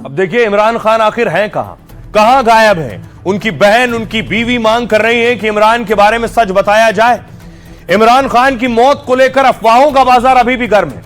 अब देखिए इमरान खान आखिर हैं कहां गायब हैं? उनकी बहन, उनकी बीवी मांग कर रही है कि इमरान के बारे में सच बताया जाए। इमरान खान की मौत को लेकर अफवाहों का बाजार अभी भी गर्म है।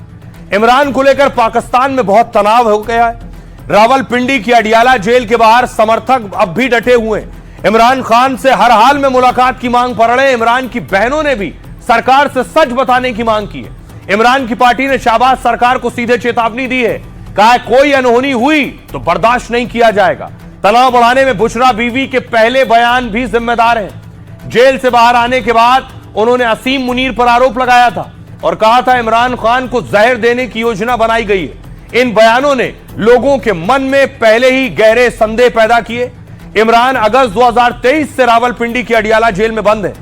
इमरान को लेकर पाकिस्तान में बहुत तनाव हो गया है। रावलपिंडी की अडियाला जेल के बाहर समर्थक अब भी डटे हुए हैं। इमरान खान से हर हाल में मुलाकात की मांग पर रहे। इमरान की बहनों ने भी सरकार से सच बताने की मांग की है। इमरान की पार्टी ने शहबाज सरकार को सीधे चेतावनी दी है, कहा कोई अनहोनी हुई तो बर्दाश्त नहीं किया जाएगा। तनाव बढ़ाने में बुशरा बीवी के पहले बयान भी जिम्मेदार हैं। जेल से बाहर आने के बाद उन्होंने असीम मुनीर पर आरोप लगाया था और कहा था इमरान खान को जहर देने की योजना बनाई गई है। इन बयानों ने लोगों के मन में पहले ही गहरे संदेह पैदा किए। इमरान अगस्त 2023 से रावलपिंडी की अडियाला जेल में बंद है।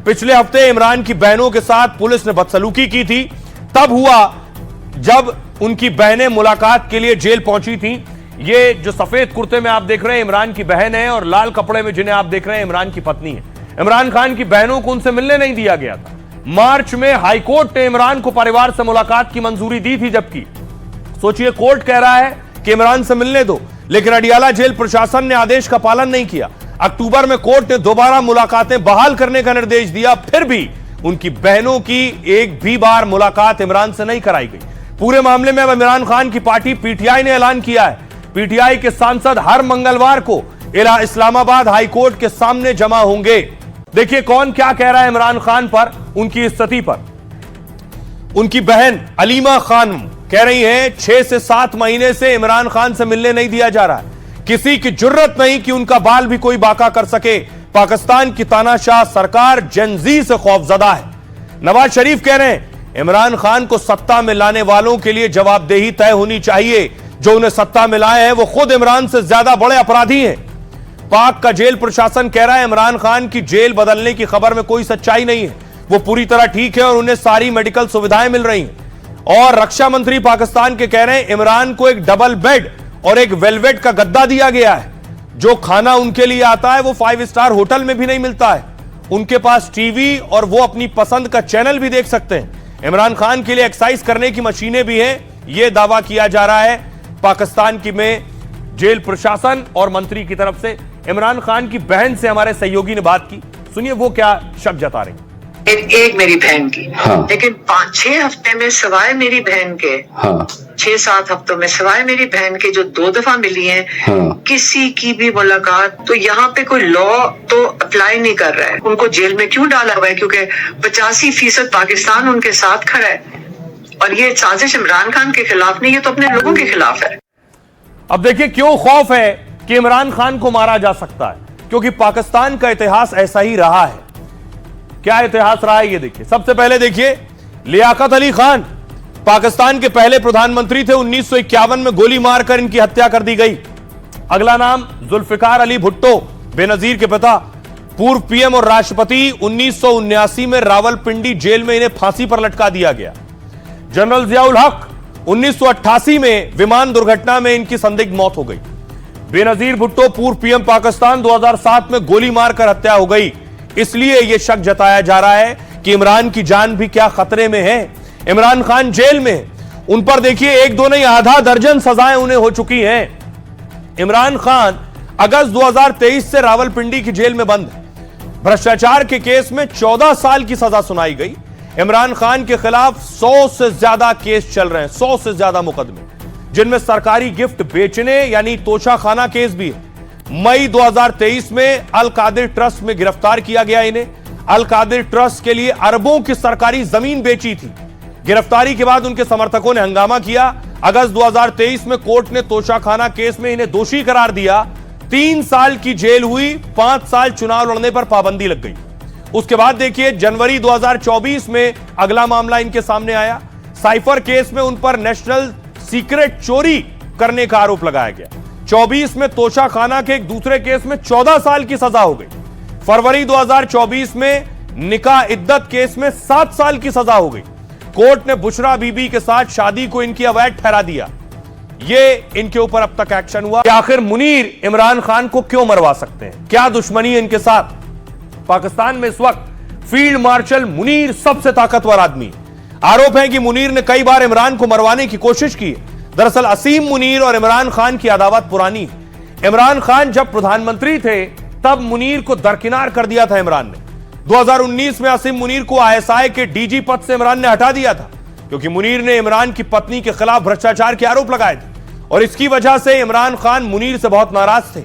पिछले हफ्ते इमरान की बहनों के साथ पुलिस ने बदसलूकी की थी। तब हुआ जब उनकी बहनें मुलाकात के लिए जेल पहुंची थी। ये जो सफेद कुर्ते में आप देख रहे हैं इमरान की बहन है और लाल कपड़े में जिन्हें आप देख रहे हैं इमरान की पत्नी है। इमरान खान की बहनों को उनसे मिलने नहीं दिया गया था। मार्च में हाईकोर्ट ने इमरान को परिवार से मुलाकात की मंजूरी दी थी, जबकि सोचिए कोर्ट कह रहा है कि इमरान से मिलने दो, लेकिन अडियाला जेल प्रशासन ने आदेश का पालन नहीं किया। अक्टूबर में कोर्ट ने दोबारा मुलाकातें बहाल करने का निर्देश दिया, फिर भी उनकी बहनों की एक भी बार मुलाकात इमरान से नहीं कराई गई। पूरे मामले में अब इमरान खान की पार्टी पीटीआई ने ऐलान किया है। पीटीआई के सांसद हर मंगलवार को इस्लामाबाद हाईकोर्ट के सामने जमा होंगे। देखिए कौन क्या कह रहा है इमरान खान पर, उनकी स्थिति पर। उनकी बहन अलीमा खान कह रही है 6 से 7 महीने से इमरान खान से मिलने नहीं दिया जा रहा है। किसी की जुर्रत नहीं कि उनका बाल भी कोई बाका कर सके। पाकिस्तान की तानाशाह सरकार जेनजी से खौफजदा है। नवाज शरीफ कह रहे हैं इमरान खान को सत्ता में लाने वालों के लिए जवाबदेही तय होनी चाहिए। जो उन्हें सत्ता में लाए हैं वो खुद इमरान से ज्यादा बड़े अपराधी हैं। पाक का जेल प्रशासन कह रहा है इमरान खान की जेल बदलने की खबर में कोई सच्चाई नहीं है। वो पूरी तरह ठीक है और उन्हें सारी मेडिकल सुविधाएं मिल रही हैं। और रक्षा मंत्री पाकिस्तान के कह रहे हैं इमरान को एक डबल बेड और एक वेलवेट का गद्दा दिया गया है। जो खाना उनके लिए आता है वो 5 स्टार होटल में भी नहीं मिलता है। उनके पास टीवी और वो अपनी पसंद का चैनल भी देख सकते हैं। इमरान खान के लिए एक्सरसाइज करने की मशीनें भी हैं। यह दावा किया जा रहा है पाकिस्तान की में जेल प्रशासन और मंत्री की तरफ से। इमरान खान की बहन से हमारे सहयोगी ने बात की, सुनिए वो क्या शक जता रही। एक मेरी बहन की, हाँ। लेकिन 5-6 हफ्ते में सिवाय मेरी बहन के, हाँ। 6-7 हफ्तों में सिवाय मेरी बहन के जो 2 दफा मिली हैं, हाँ। किसी की भी मुलाकात। तो यहाँ पे कोई लॉ तो अप्लाई नहीं कर रहा है। उनको जेल में क्यों डाला हुआ है? क्योंकि 85% पाकिस्तान उनके साथ खड़ा है और ये साजिश इमरान खान के खिलाफ नहीं, ये तो अपने लोगों के खिलाफ है। अब देखिए क्यों खौफ है कि इमरान खान को मारा जा सकता है, क्योंकि पाकिस्तान का इतिहास ऐसा ही रहा है। क्या इतिहास रहा है ये देखिए। सबसे पहले देखिए लियाकत अली खान पाकिस्तान के पहले प्रधानमंत्री थे। 1951 में गोली मारकर इनकी हत्या कर दी गई। अगला नाम जुल्फिकार अली भुट्टो, बेनजीर के पिता, पूर्व पीएम और राष्ट्रपति। 1979 में रावलपिंडी जेल में इन्हें फांसी पर लटका दिया गया। जनरल जियाउल हक 1988 में विमान दुर्घटना में इनकी संदिग्ध मौत हो गई। बेनजीर भुट्टो पूर्व पीएम पाकिस्तान, 2007 में गोली मारकर हत्या हो गई। इसलिए यह शक जताया जा रहा है कि इमरान की जान भी क्या खतरे में है। इमरान खान जेल में, उन पर देखिए 1-2 नहीं आधा दर्जन सजाएं उन्हें हो चुकी हैं। इमरान खान अगस्त 2023 से रावलपिंडी की जेल में बंद है। भ्रष्टाचार के केस में 14 साल की सजा सुनाई गई। इमरान खान के खिलाफ 100 से ज्यादा केस चल रहे हैं, 100 से ज्यादा मुकदमे, जिनमें सरकारी गिफ्ट बेचने यानी तोशाखाना केस भी है। मई 2023 में अल कादिर ट्रस्ट में गिरफ्तार किया गया इन्हें। अल कादिर ट्रस्ट के लिए अरबों की सरकारी जमीन बेची थी। गिरफ्तारी के बाद उनके समर्थकों ने हंगामा किया। अगस्त 2023 में कोर्ट ने तोशाखाना केस में इन्हें दोषी करार दिया। 3 साल की जेल हुई, 5 साल चुनाव लड़ने पर पाबंदी लग गई। उसके बाद देखिए जनवरी 2024 में अगला मामला इनके सामने आया। साइफर केस में उन पर नेशनल सीक्रेट चोरी करने का आरोप लगाया गया। 24 में तोशाखाना के एक दूसरे केस में 14 साल की सजा हो गई। फरवरी 2024 में निकाह इद्दत केस में 7 साल की सजा हो गई। कोर्ट ने बुशरा बीबी के साथ शादी को इनकी अवैध ठहरा दिया। ये इनके ऊपर अब तक एक्शन हुआ। आखिर मुनीर इमरान खान को क्यों मरवा सकते हैं? क्या दुश्मनी है इनके साथ? पाकिस्तान में इस वक्त फील्ड मार्शल मुनीर सबसे ताकतवर आदमी। आरोप है कि मुनीर ने कई बार इमरान को मरवाने की कोशिश की। दरअसल असीम मुनीर और इमरान खान की अदावत पुरानी है। इमरान खान जब प्रधानमंत्री थे तब मुनीर को दरकिनार कर दिया था इमरान ने। 2019 में असीम मुनीर को आईएसआई के डीजी पद से इमरान ने हटा दिया था, क्योंकि मुनीर ने इमरान की पत्नी के खिलाफ भ्रष्टाचार के आरोप लगाए थे और इसकी वजह से इमरान खान मुनीर से बहुत नाराज थे।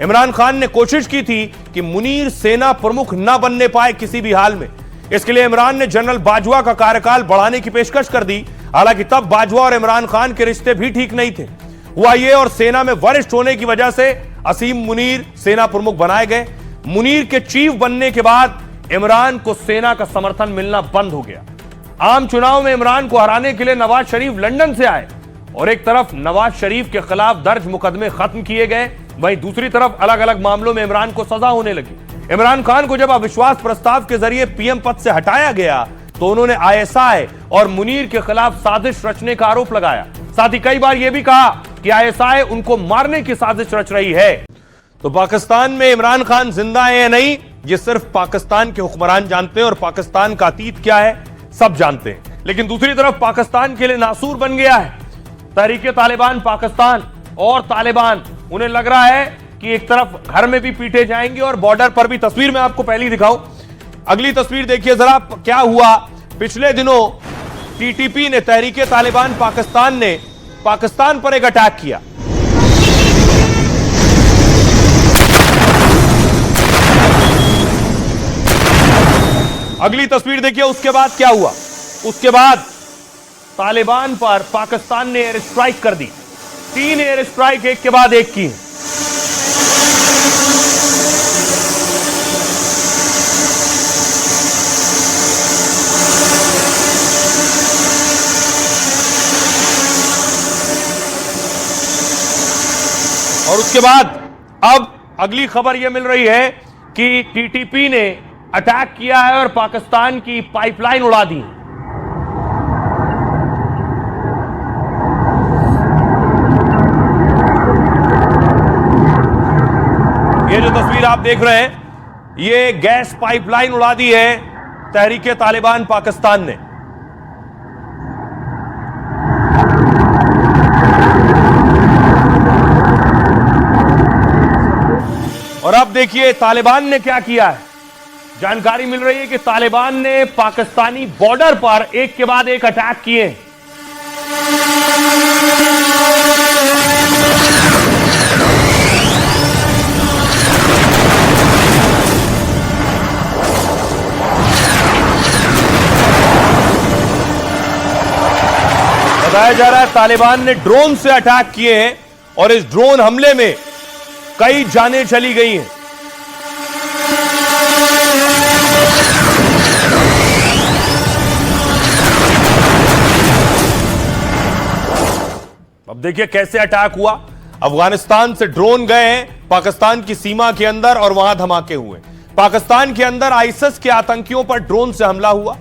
इमरान खान ने कोशिश की थी कि मुनीर सेना प्रमुख न बनने पाए किसी भी हाल में। इसके लिए इमरान ने जनरल बाजवा का कार्यकाल बढ़ाने की पेशकश कर दी। हालांकि तब बाजवा और इमरान खान के रिश्ते भी ठीक नहीं थे। हुआ ये, और सेना में वरिष्ठ होने की वजह से असीम मुनीर सेना प्रमुख बनाए गए। मुनीर के चीफ बनने के बाद इमरान को सेना का समर्थन मिलना बंद हो गया। आम चुनाव में इमरान को हराने के लिए नवाज शरीफ लंदन से आए और एक तरफ नवाज शरीफ के खिलाफ दर्ज मुकदमे खत्म किए गए, वहीं दूसरी तरफ अलग अलग मामलों में इमरान को सजा होने लगी। इमरान खान को जब अविश्वास प्रस्ताव के जरिए पीएम पद से हटाया गया तो उन्होंने आईएसआई और मुनीर के खिलाफ साजिश रचने का आरोप लगाया। साथ ही कई बार यह भी कहा कि आईएसआई उनको मारने की साजिश रच रही है। तो पाकिस्तान में इमरान खान जिंदा है या नहीं, ये सिर्फ पाकिस्तान के हुक्मरान जानते हैं और पाकिस्तान का अतीत क्या है सब जानते हैं। लेकिन दूसरी तरफ पाकिस्तान के लिए नासूर बन गया है तहरीके तालिबान पाकिस्तान और तालिबान। उन्हें लग रहा है कि एक तरफ घर में भी पीटे जाएंगे और बॉर्डर पर भी। तस्वीर में आपको पहली दिखाऊं, अगली तस्वीर देखिए जरा क्या हुआ। पिछले दिनों टीटीपी ने, तहरीके तालिबान पाकिस्तान ने पाकिस्तान पर एक अटैक किया। अगली तस्वीर देखिए, उसके बाद क्या हुआ। उसके बाद तालिबान पर पाकिस्तान ने एयर स्ट्राइक कर दी। 3 एयर स्ट्राइक एक के बाद एक की। और उसके बाद अब अगली खबर यह मिल रही है कि टीटीपी ने अटैक किया है और पाकिस्तान की पाइपलाइन उड़ा दी। ये जो तस्वीर आप देख रहे हैं, ये गैस पाइपलाइन उड़ा दी है तहरीके तालिबान पाकिस्तान ने। और अब देखिए तालिबान ने क्या किया है। जानकारी मिल रही है कि तालिबान ने पाकिस्तानी बॉर्डर पर एक के बाद एक अटैक किए। बताया जा रहा है तालिबान ने ड्रोन से अटैक किए हैं और इस ड्रोन हमले में कई जानें चली गई हैं। अब देखिए कैसे अटैक हुआ। अफगानिस्तान से ड्रोन गए हैं पाकिस्तान की सीमा के अंदर और वहां धमाके हुए। पाकिस्तान के अंदर आईएसआई के आतंकियों पर ड्रोन से हमला हुआ।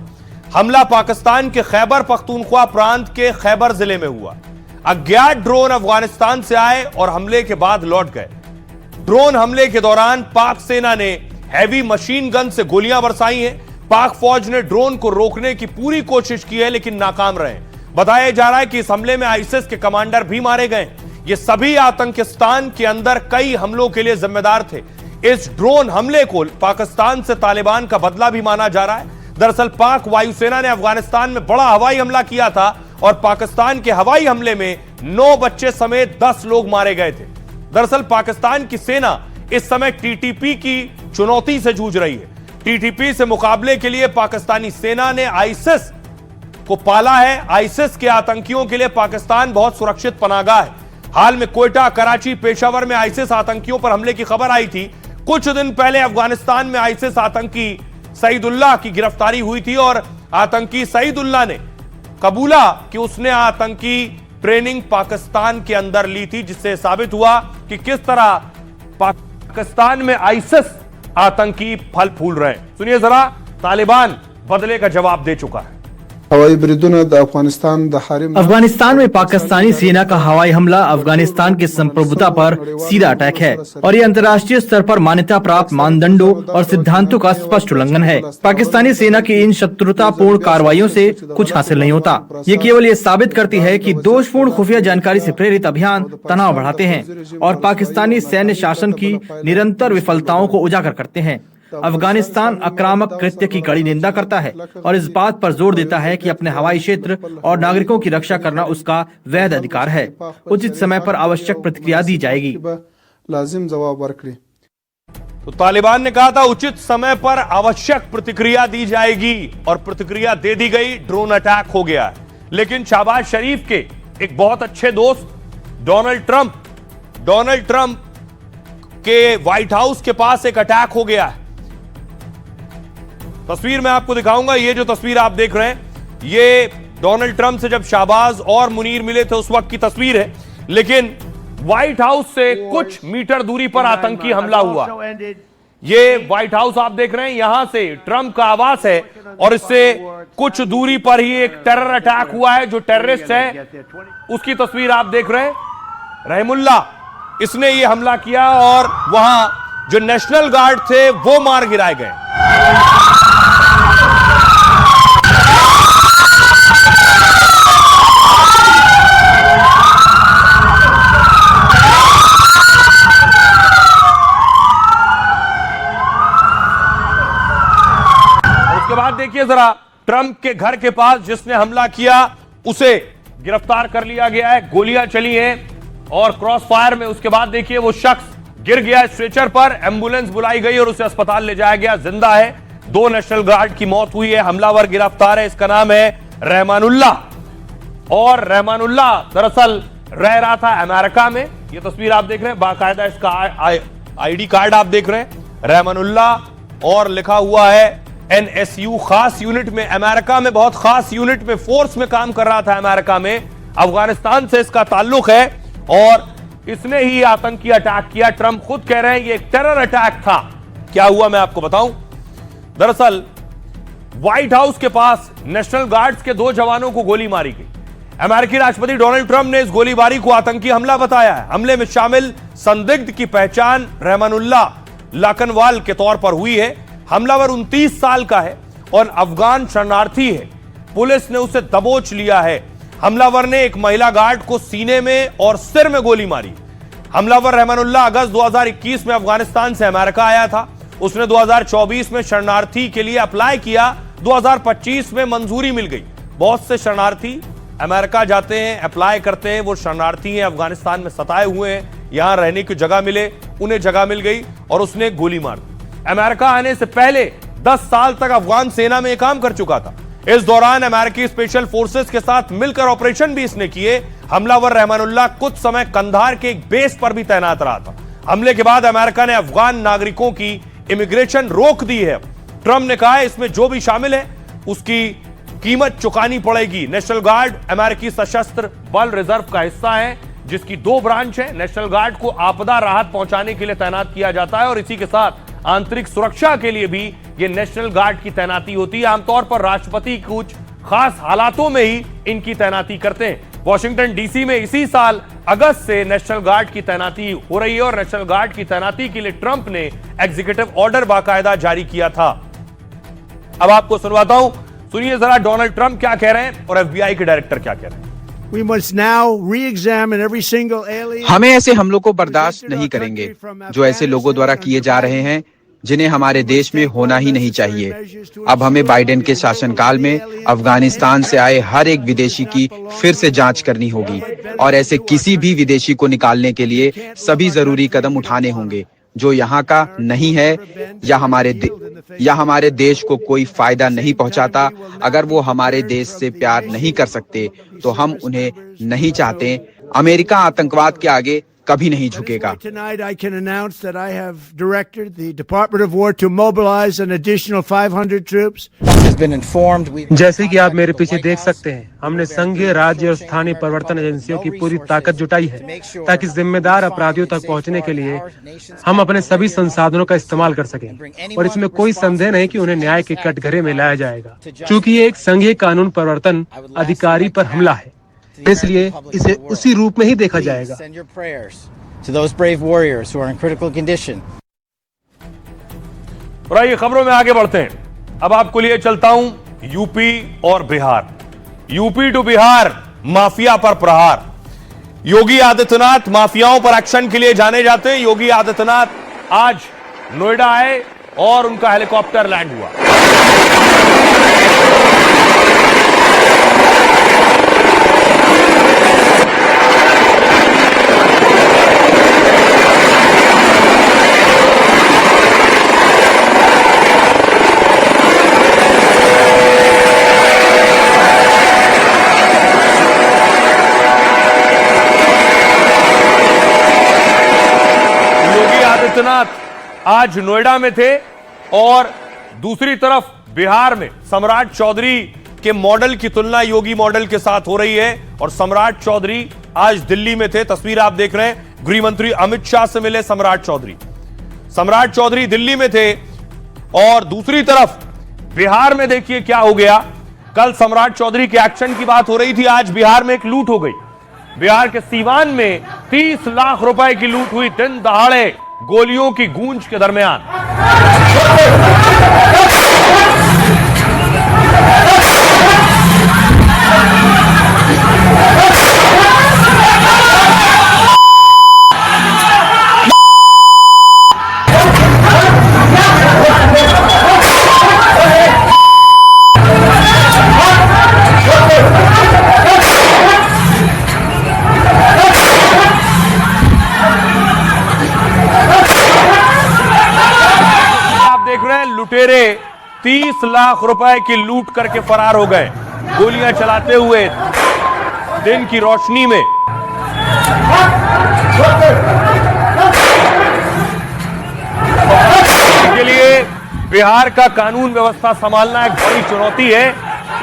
हमला पाकिस्तान के खैबर पख्तूनख्वा प्रांत के खैबर जिले में हुआ। अज्ञात ड्रोन अफगानिस्तान से आए और हमले के बाद लौट गए। ड्रोन हमले के दौरान पाक सेना ने हैवी मशीन गन से गोलियां बरसाई हैं। पाक फौज ने ड्रोन को रोकने की पूरी कोशिश की है लेकिन नाकाम रहे। बताया जा रहा है कि इस हमले में आईएसआई के कमांडर भी मारे गए। ये सभी आतंकिस्तान के अंदर कई हमलों के लिए जिम्मेदार थे। इस ड्रोन हमले को पाकिस्तान से तालिबान का बदला भी माना जा रहा है। दरअसल पाक वायुसेना ने अफगानिस्तान में बड़ा हवाई हमला किया था और पाकिस्तान के हवाई हमले में 9 बच्चे समेत 10 लोग मारे गए थे। दरअसल पाकिस्तान की सेना इस समय टीटीपी की चुनौती से जूझ रही है। टीटीपी से मुकाबले के लिए पाकिस्तानी सेना ने आईएसआई को पाला है। आईएसआई के आतंकियों के लिए पाकिस्तान बहुत सुरक्षित पनाहगाह है। हाल में कोयटा, कराची, पेशावर में आईएसआई आतंकियों पर हमले की खबर आई थी। कुछ दिन पहले अफगानिस्तान में आईएसआई आतंकी सईदुल्लाह की गिरफ्तारी हुई थी और आतंकी सईदुल्लाह ने कबूला कि उसने आतंकी ट्रेनिंग पाकिस्तान के अंदर ली थी, जिससे साबित हुआ कि किस तरह पाकिस्तान में आईएसआई आतंकी फल फूल रहे हैं। सुनिए जरा, तालिबान बदले का जवाब दे चुका है। अफगानिस्तान में पाकिस्तानी सेना का हवाई हमला अफगानिस्तान की संप्रभुता पर सीधा अटैक है और ये अंतर्राष्ट्रीय स्तर पर मान्यता प्राप्त मानदंडों और सिद्धांतों का स्पष्ट उल्लंघन है। पाकिस्तानी सेना की इन शत्रुतापूर्ण कार्रवाइयों से कुछ हासिल नहीं होता। ये केवल ये साबित करती है कि दोषपूर्ण खुफिया जानकारी से प्रेरित अभियान तनाव बढ़ाते हैं और पाकिस्तानी सैन्य शासन की निरंतर विफलताओं को उजागर करते हैं। अफगानिस्तान आक्रामक कृत्य की कड़ी निंदा करता है और इस बात पर जोर देता है कि अपने हवाई क्षेत्र और नागरिकों की रक्षा करना उसका वैध अधिकार है। उचित समय पर आवश्यक प्रतिक्रिया दी जाएगी। तो तालिबान ने कहा था उचित समय पर आवश्यक प्रतिक्रिया दी जाएगी और प्रतिक्रिया दे दी गई। ड्रोन अटैक हो गया है, लेकिन शहबाज शरीफ के एक बहुत अच्छे दोस्त डोनाल्ड ट्रंप के व्हाइट हाउस के पास एक अटैक हो गया है। तस्वीर मैं आपको दिखाऊंगा। ये जो तस्वीर आप देख रहे हैं, ये डोनाल्ड ट्रंप से जब शहबाज और मुनीर मिले थे उस वक्त की तस्वीर है, लेकिन व्हाइट हाउस से कुछ मीटर दूरी पर आतंकी हमला हुआ। ये व्हाइट हाउस आप देख रहे हैं, यहां से ट्रंप का आवास है और इससे कुछ दूरी पर ही एक टेरर अटैक हुआ है। जो टेररिस्ट है उसकी तस्वीर आप देख रहे हैं, रहमुल्ला, इसने ये हमला किया और वहां जो नेशनल गार्ड थे वो मार गिराए गए। उसके बाद देखिए जरा, ट्रंप के घर के पास जिसने हमला किया उसे गिरफ्तार कर लिया गया है। गोलियां चली हैं और क्रॉस फायर में। उसके बाद देखिए वो शख्स गिर गया स्ट्रेचर पर, एम्बुलेंस बुलाई गई और उसे अस्पताल ले जाया गया, जिंदा है। 2 नेशनल गार्ड की मौत हुई है। हमलावर गिरफ्तार है, इसका नाम है रहमानुल्लाह। और रहमानुल्लाह दरअसल रह रहा था अमेरिका में। ये तस्वीर आप देख रहे हैं, बाकायदा इसका आईडी कार्ड आप देख रहे हैं, रहमानुल्लाह, और लिखा हुआ है NSU खास यूनिट में, अमेरिका में बहुत खास यूनिट में, फोर्स में काम कर रहा था अमेरिका में। अफगानिस्तान से इसका ताल्लुक है और इसने ही आतंकी अटैक किया। ट्रंप खुद कह रहे हैं ये एक टेरर अटैक था। क्या हुआ मैं आपको बताऊं। दरअसल व्हाइट हाउस के पास नेशनल गार्ड्स के 2 जवानों को गोली मारी गई। अमेरिकी राष्ट्रपति डोनाल्ड ट्रंप ने इस गोलीबारी को आतंकी हमला बताया है। हमले में शामिल संदिग्ध की पहचान रहमानुल्लाह लाकनवाल के तौर पर हुई है। हमलावर 29 साल का है और अफगान शरणार्थी है। पुलिस ने उसे दबोच लिया है। हमलावर ने एक महिला गार्ड को सीने में और सिर में गोली मारी। हमलावर रहमानुल्लाह अगस्त 2021 में अफगानिस्तान से अमेरिका आया था। उसने 2024 में शरणार्थी के लिए अप्लाई किया। 2025 में मंजूरी मिल गई। बहुत से शरणार्थी अमेरिका जाते हैं, अप्लाई करते हैं, वो शरणार्थी हैं, अफगानिस्तान में सताए हुए हैं, यहां रहने की जगह मिले, उन्हें जगह मिल गई और उसने गोली मार दी। अमेरिका आने से पहले 10 साल तक अफगान सेना में काम कर चुका था। इस दौरान अमेरिकी स्पेशल फोर्सेस के साथ मिलकर ऑपरेशन भी इसने किए। हमलावर रहमानुल्लाह कुछ समय कंधार के एक बेस पर भी तैनात रहा था। हमले के बाद अमेरिका ने अफगान नागरिकों की इमिग्रेशन रोक दी है। ट्रंप ने कहा है इसमें जो भी शामिल है उसकी कीमत चुकानी पड़ेगी। नेशनल गार्ड अमेरिकी सशस्त्र बल रिजर्व का हिस्सा है, जिसकी 2 ब्रांच है। नेशनल गार्ड को आपदा राहत पहुंचाने के लिए तैनात किया जाता है और इसी के साथ आंतरिक सुरक्षा के लिए भी ये नेशनल गार्ड की तैनाती होती है। आमतौर पर राष्ट्रपति कुछ खास हालातों में ही इनकी तैनाती करते हैं। वॉशिंगटन डीसी में इसी साल अगस्त से नेशनल गार्ड की तैनाती हो रही है और नेशनल गार्ड की तैनाती के लिए ट्रंप ने एग्जीक्यूटिव ऑर्डर बाकायदा जारी किया था। अब आपको सुनवाता हूं, सुनिए जरा डोनाल्ड ट्रंप क्या कह रहे हैं और FBI के डायरेक्टर क्या कह रहे हैं। हमें ऐसे हमलों को बर्दाश्त नहीं करेंगे जो ऐसे लोगों द्वारा किए जा रहे हैं जिन्हें हमारे देश में होना ही नहीं चाहिए। अब हमें बाइडेन के शासनकाल में अफगानिस्तान से आए हर एक विदेशी की फिर से जांच करनी होगी और ऐसे किसी भी विदेशी को निकालने के लिए सभी जरूरी कदम उठाने होंगे जो यहाँ का नहीं है या हमारे देश को कोई फायदा नहीं पहुँचाता। अगर वो हमारे देश से प्यार नहीं कर सकते तो हम उन्हें नहीं चाहते। अमेरिका आतंकवाद के आगे कभी नहीं झुकेगा। Tonight I can announce that I have directed the Department of War to mobilize an additional 500 troops. जैसे कि आप मेरे पीछे देख सकते हैं, हमने संघीय, राज्य और स्थानीय प्रवर्तन एजेंसियों की पूरी ताकत जुटाई है ताकि जिम्मेदार अपराधियों तक पहुंचने के लिए हम अपने सभी संसाधनों का इस्तेमाल कर सकें। और इसमें कोई संदेह नहीं कि उन्हें न्याय के कटघरे में लाया जाएगा, क्योंकि ये एक संघीय कानून प्रवर्तन अधिकारी पर हमला है, इसलिए इसे उसी रूप में ही देखा जाएगा। और आइए खबरों में आगे बढ़ते हैं। अब आपको लिए चलता हूं यूपी और Bihar. UP to Bihar, mafia पर प्रहार। योगी आदित्यनाथ माफियाओं पर एक्शन के लिए जाने जाते हैं। योगी आदित्यनाथ आज नोएडा आए और उनका हेलीकॉप्टर लैंड हुआ। आदित्यनाथ आज नोएडा में थे और दूसरी तरफ बिहार में सम्राट चौधरी के मॉडल की तुलना योगी मॉडल के साथ हो रही है और सम्राट चौधरी आज दिल्ली में थे। तस्वीर आप देख रहे हैं, गृह मंत्री अमित शाह से मिले सम्राट चौधरी। सम्राट चौधरी दिल्ली में थे और दूसरी तरफ बिहार में देखिए क्या हो गया। कल सम्राट चौधरी के एक्शन की बात हो रही थी, आज बिहार में एक लूट हो गई। बिहार के सीवान में 30 लाख रुपए की लूट हुई दिन दहाड़े गोलियों की गूंज के दरमियान। लुटेरे 30 लाख रुपए की लूट करके फरार हो गए, गोलियां चलाते हुए दिन की रोशनी में। इसके लिए बिहार का कानून व्यवस्था संभालना एक बड़ी चुनौती है,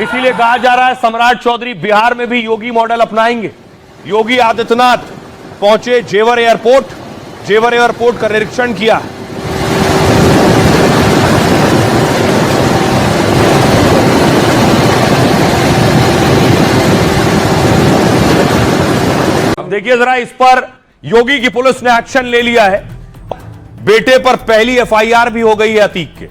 इसीलिए कहा जा रहा है सम्राट चौधरी बिहार में भी योगी मॉडल अपनाएंगे। योगी आदित्यनाथ पहुंचे जेवर एयरपोर्ट, जेवर एयरपोर्ट का निरीक्षण किया। देखिए जरा, इस पर योगी की पुलिस ने एक्शन ले लिया है। बेटे पर पहली एफआईआर भी हो गई है अतीक के।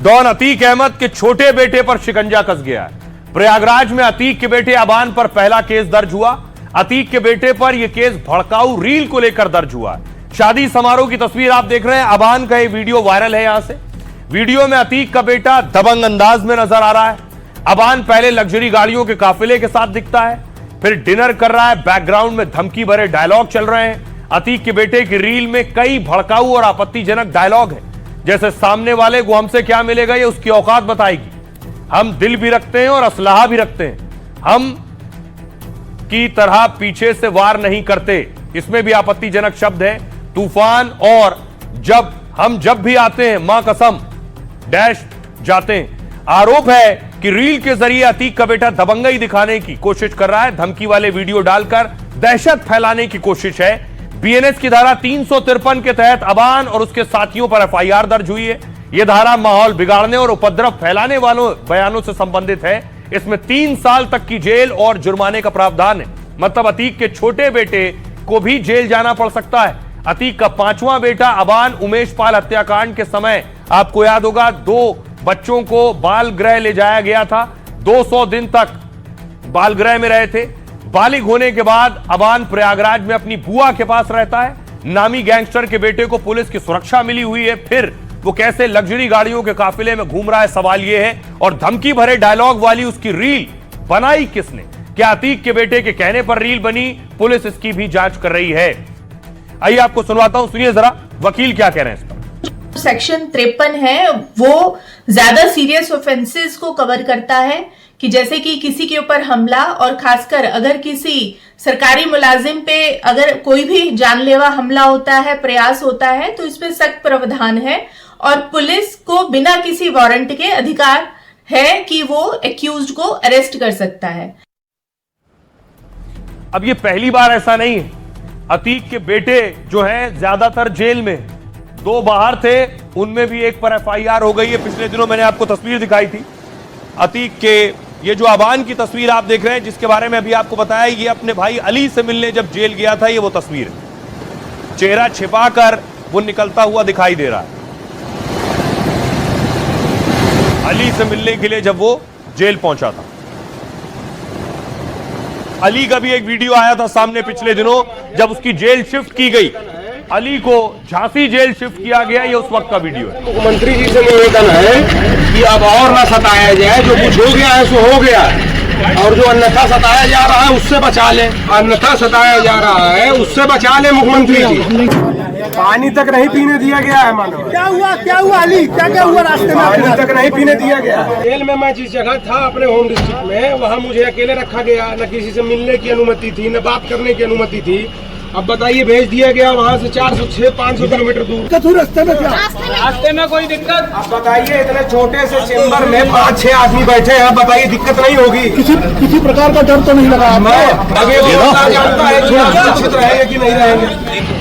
डॉन अतीक अहमद के छोटे बेटे पर शिकंजा कस गया है। प्रयागराज में अतीक के बेटे अबान पर पहला केस दर्ज हुआ। अतीक के बेटे पर यह केस भड़काऊ रील को लेकर दर्ज हुआ है। शादी समारोह की तस्वीर आप देख रहे हैं। अबान का यह वीडियो वायरल है। यहां से वीडियो में अतीक का बेटा दबंग अंदाज में नजर आ रहा है। अबान पहले लग्जरी गाड़ियों के काफिले के साथ दिखता है, फिर डिनर कर रहा है। बैकग्राउंड में धमकी भरे डायलॉग चल रहे हैं। अतीक के बेटे की रील में कई भड़काऊ और आपत्तिजनक डायलॉग है, जैसे सामने वाले को हमसे क्या मिलेगा ये उसकी औकात बताएगी, हम दिल भी रखते हैं और असलाहा भी रखते हैं, हम की तरह पीछे से वार नहीं करते। इसमें भी आपत्तिजनक शब्द है। तूफान और जब भी आते हैं मां कसम डैश जाते हैं। आरोप है कि रील के जरिए अतीक का बेटा दबंगई दिखाने की कोशिश कर रहा है। धमकी वाले वीडियो डालकर दहशत फैलाने की कोशिश है। बीएनएस की धारा 353 के तहत अबान और उसके साथियों पर एफआईआर दर्ज हुई है। यह धारा माहौल बिगाड़ने और उपद्रव फैलाने वालों बयानों से संबंधित है। इसमें 3 साल तक की जेल और जुर्माने का प्रावधान है। मतलब अतीक के छोटे बेटे को भी जेल जाना पड़ सकता है। अतीक का 5वां बेटा अबान उमेश पाल हत्याकांड के समय आपको याद होगा 2 बच्चों को बाल गृह ले जाया गया था। 200 दिन तक बाल गृह में रहे थे। बालिग होने के बाद अबान प्रयागराज में अपनी बुआ के पास रहता है। नामी गैंगस्टर के बेटे को पुलिस की सुरक्षा मिली हुई है। फिर वो कैसे लग्जरी गाड़ियों के काफिले में घूम रहा है, सवाल यह है। और धमकी भरे डायलॉग वाली उसकी रील बनाई किसने? क्या अतीक के बेटे के कहने पर रील बनी? पुलिस इसकी भी जांच कर रही है। आइए आपको सुनवाता हूं, सुनिए जरा वकील क्या कह रहे हैं इस पर। सेक्शन 53 है वो ज्यादा सीरियस ऑफेंसेस को कवर करता है, कि जैसे कि किसी के ऊपर हमला और खासकर अगर किसी सरकारी मुलाजिम पे अगर कोई भी जानलेवा हमला होता है, प्रयास होता है, तो इसमें सख्त प्रावधान है और पुलिस को बिना किसी वारंट के अधिकार है कि वो एक्यूज्ड को अरेस्ट कर सकता है। अब ये पहली बार ऐसा नहीं है। अतीक के बेटे जो हैं ज्यादातर जेल में, 2 बाहर थे, उनमें भी एक पर एफआईआर हो गई है। पिछले दिनों मैंने आपको तस्वीर दिखाई थी अतीक के, ये जो अबान की तस्वीर आप देख रहे हैं जिसके बारे में अभी आपको बताया, ये अपने भाई अली से मिलने जब जेल गया था, ये वो तस्वीर है। चेहरा छिपाकर वो निकलता हुआ दिखाई दे रहा है अली से मिलने के लिए जब वो जेल पहुंचा था। अली का भी एक वीडियो आया था सामने पिछले दिनों जब उसकी जेल शिफ्ट की गई, अली को झांसी जेल शिफ्ट किया गया, ये उस वक्त का वीडियो है। मुख्यमंत्री जी से निवेदन है कि अब और ना सताया जाए, जो कुछ हो गया है सो हो गया, और जो अन्यथा सताया जा रहा है उससे बचा ले। अन्यथा सताया जा रहा है उससे बचा ले मुख्यमंत्री जी। पानी तक नहीं पीने दिया गया है मानो। क्या हुआ अली, क्या हुआ रास्ते में? पानी तक नहीं पीने दिया गया। जेल में मैं जिस जगह था अपने होम डिस्ट्रिक्ट में, वहाँ मुझे अकेले रखा गया, न किसी से मिलने की अनुमति थी, न बात करने की अनुमति थी। अब बताइए, भेज दिया गया वहाँ से 400-500 किलोमीटर दूर। रास्ते में कोई दिक्कत? अब बताइए, इतने छोटे से चेम्बर में 5-6 आदमी बैठे हैं, बताइए दिक्कत नहीं होगी? किसी प्रकार का डर तो नहीं लगा? जानता है सुरक्षित रहेंगे कि नहीं रहेंगे।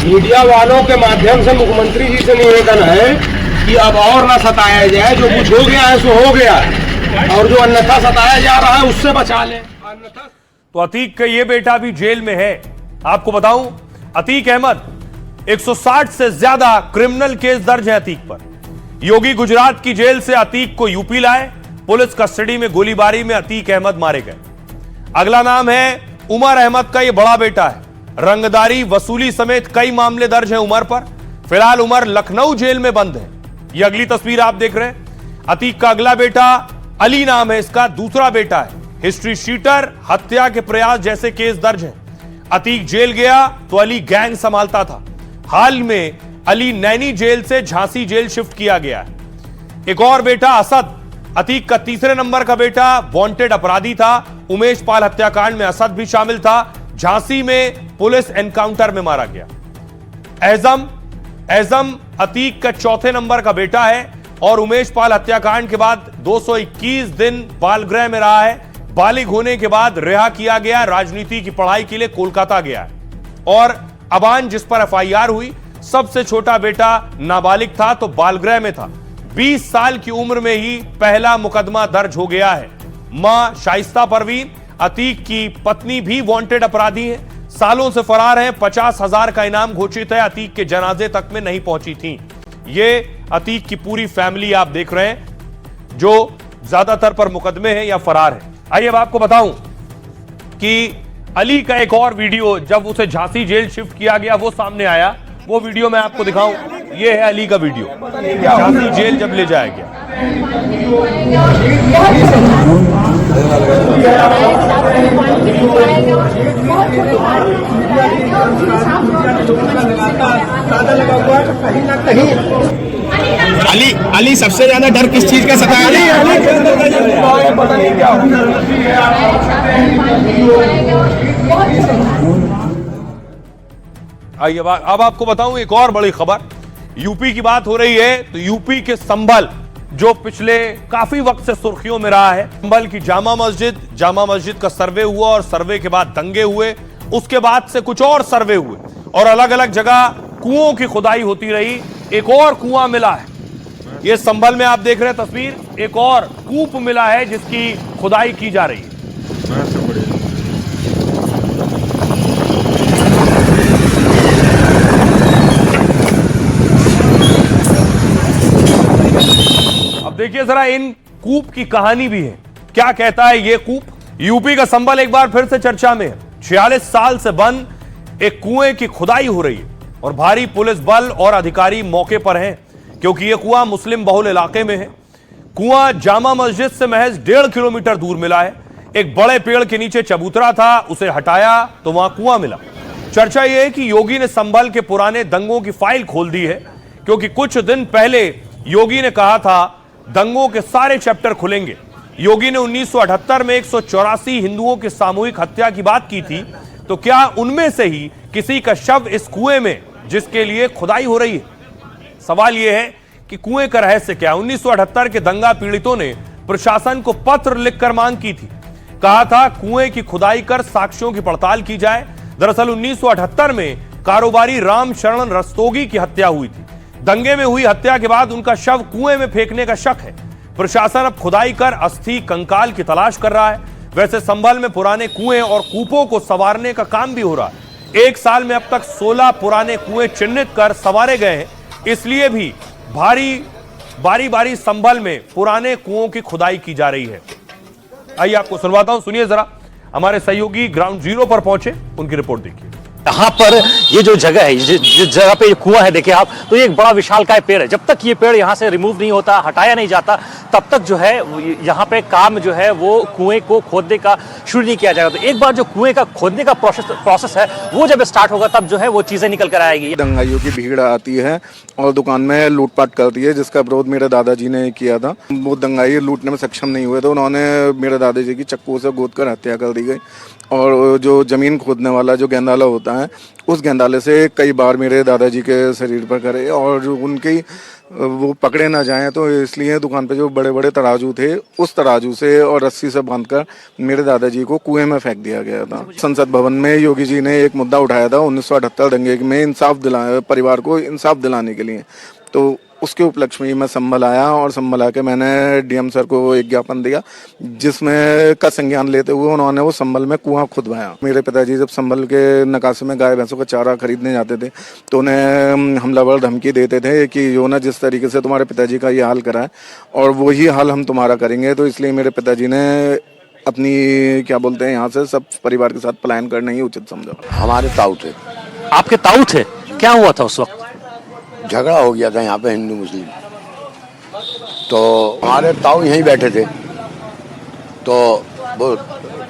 मीडिया वालों के माध्यम से मुख्यमंत्री जी से निवेदन है कि अब और ना सताया जाए, जो कुछ हो गया है सो हो गया, और जो अन्यथा सताया जा रहा है उससे बचा ले। तो अतीक का ये बेटा भी जेल में है। आपको बताऊं, अतीक अहमद 160 से ज्यादा क्रिमिनल केस दर्ज है अतीक पर। योगी गुजरात की जेल से अतीक को यूपी लाए, पुलिस कस्टडी में गोलीबारी में अतीक अहमद मारे गए। अगला नाम है उमर अहमद का, ये बड़ा बेटा है। रंगदारी, वसूली समेत कई मामले दर्ज हैं उमर पर। फिलहाल उमर लखनऊ जेल में बंद है। ये अगली तस्वीर आप देख रहे हैं। अतीक का अगला बेटा अली नाम है इसका, दूसरा बेटा है। हिस्ट्री शीटर, हत्या के प्रयास जैसे केस दर्ज हैं। अतीक जेल गया तो अली गैंग संभालता था। हाल में अली नैनी जेल से झांसी जेल शिफ्ट किया गया है। एक और बेटा असद, अतीक का तीसरे नंबर का बेटा, वांटेड अपराधी था। उमेश पाल हत्याकांड में असद भी शामिल था। झांसी में पुलिस एनकाउंटर में मारा गया। एजम अतीक का चौथे नंबर का बेटा है और उमेश पाल हत्याकांड के बाद 221 दिन बालगृह में रहा है। बालिग होने के बाद रिहा किया गया। राजनीति की पढ़ाई के लिए कोलकाता गया है। और अबान जिस पर एफआईआर हुई, सबसे छोटा बेटा नाबालिग था तो बालगृह में था। 20 साल की उम्र में ही पहला मुकदमा दर्ज हो गया है। मां शाइस्ता परवीन, अतीक की पत्नी, भी वांटेड अपराधी है। सालों से फरार हैं। 50,000 का इनाम घोषित है। अतीक के जनाजे तक में नहीं पहुंची थी। ये अतीक की पूरी फैमिली आप देख रहे हैं जो ज्यादातर पर मुकदमे हैं या फरार है। आइए अब आपको बताऊं कि अली का एक और वीडियो जब उसे झांसी जेल शिफ्ट किया गया वो सामने आया। वो वीडियो मैं आपको दिखाऊं। ये है अली का वीडियो, झांसी जेल जब ले जाया गया। अली सबसे ज्यादा डर किस चीज का सताया? आइए अब आपको बताऊं एक और बड़ी खबर। यूपी की बात हो रही है तो यूपी के संभल जो पिछले काफी वक्त से सुर्खियों में रहा है, संभल की जामा मस्जिद का सर्वे हुआ और सर्वे के बाद दंगे हुए। उसके बाद से कुछ और सर्वे हुए और अलग अलग जगह कुओं की खुदाई होती रही। एक और कुआं मिला है, ये संभल में आप देख रहे हैं तस्वीर। एक और कूप मिला है जिसकी खुदाई की जा रही है। अब देखिए जरा इन कूप की कहानी भी है। क्या कहता है ये कूप? यूपी का संभल एक बार फिर से चर्चा में है। 46 साल से बंद एक कुएं की खुदाई हो रही है और भारी पुलिस बल और अधिकारी मौके पर हैं क्योंकि यह कुआं मुस्लिम बहुल इलाके में है। कुआं जामा मस्जिद से महज 1.5 किलोमीटर दूर मिला है। एक बड़े पेड़ के नीचे चबूतरा था, उसे हटाया तो वहां कुआं मिला। चर्चा यह है कि योगी ने संभल के पुराने दंगों की फाइल खोल दी है क्योंकि कुछ दिन पहले योगी ने कहा था दंगों के सारे चैप्टर खुलेंगे। योगी ने 1978 में 184 हिंदुओं की सामूहिक हत्या की बात की थी, तो क्या उनमें से ही किसी का शव इस कुएं में जिसके लिए खुदाई हो रही है? सवाल यह है कि कुएं का रहस्य क्या? 1978 के दंगा पीड़ितों ने प्रशासन को पत्र लिखकर मांग की थी, कहा था कुएं की खुदाई कर साक्ष्यों की पड़ताल की जाए। दरअसल 1978 में कारोबारी राम शरण रस्तोगी की हत्या हुई थी। दंगे में हुई हत्या के बाद उनका शव कुएं में फेंकने का शक है। प्रशासन अब खुदाई कर अस्थि कंकाल की तलाश कर रहा है। वैसे संभल में पुराने कुएं और कूपों को संवारने का काम भी हो रहा है। एक साल में अब तक 16 पुराने कुएं चिन्हित कर संवारे गए हैं, इसलिए भी बारी बारी संभल में पुराने कुओं की खुदाई की जा रही है। आइए आपको सुनवाता हूं, सुनिए जरा। हमारे सहयोगी ग्राउंड जीरो पर पहुंचे, उनकी रिपोर्ट देखिए। यहाँ पर ये जो जगह है, जिस जगह पे ये कुआं है, देखिए आप, तो ये एक बड़ा विशालकाय पेड़ है। जब तक ये पेड़ यहाँ से रिमूव नहीं होता, हटाया नहीं जाता, तब तक जो है यहाँ पे काम जो है वो कुएं को खोदने का शुरू नहीं किया जाएगा। तो एक बार जो कुएं का खोदने का प्रोसेस है वो जब स्टार्ट होगा, तब जो है वो चीजें निकल कर आएगी। दंगाइयों की भीड़ आती है और दुकान में लूटपाट करती है, जिसका विरोध मेरे दादाजी ने किया था। वो दंगाई लूटने में सक्षम नहीं हुए, तो उन्होंने मेरे दादाजी की चक्कू से गोद कर हत्या कर दी गई। और जो जमीन खोदने वाला जो गेंदाला होता है, उस गेंदाले से कई बार मेरे दादाजी के शरीर पर करे, और उनकी वो पकड़े ना जाएं, तो इसलिए दुकान पे जो बड़े बड़े तराजू थे, उस तराजू से और रस्सी से बांधकर मेरे दादाजी को कुएं में फेंक दिया गया था। संसद भवन में योगी जी ने एक मुद्दा उठाया था 1978 दंगे में परिवार को इंसाफ दिलाने के लिए। तो उसके उपलक्ष्य में मैं संभल आया, और संभल आके मैंने डीएम सर को एक ज्ञापन दिया, जिसमें का संज्ञान लेते हुए उन्होंने वो संभल में कुआं खुदवाया। मेरे पिताजी जब संभल के नकाशे में गाय भैंसों का चारा खरीदने जाते थे, तो उन्हें हमलावर धमकी देते थे कि जो ना जिस तरीके से तुम्हारे पिताजी का ये हाल करा है, और वही हाल हम तुम्हारा करेंगे। तो इसलिए मेरे पिताजी ने अपनी क्या बोलते हैं यहाँ से सब परिवार के साथ पलायन करना ही उचित समझा। हमारे ताऊ थे। आपके ताऊ थे? क्या हुआ था उस वक्त? झगड़ा हो गया था यहाँ पे हिंदू मुस्लिम, तो हमारे ताऊ यहीं बैठे थे, तो वो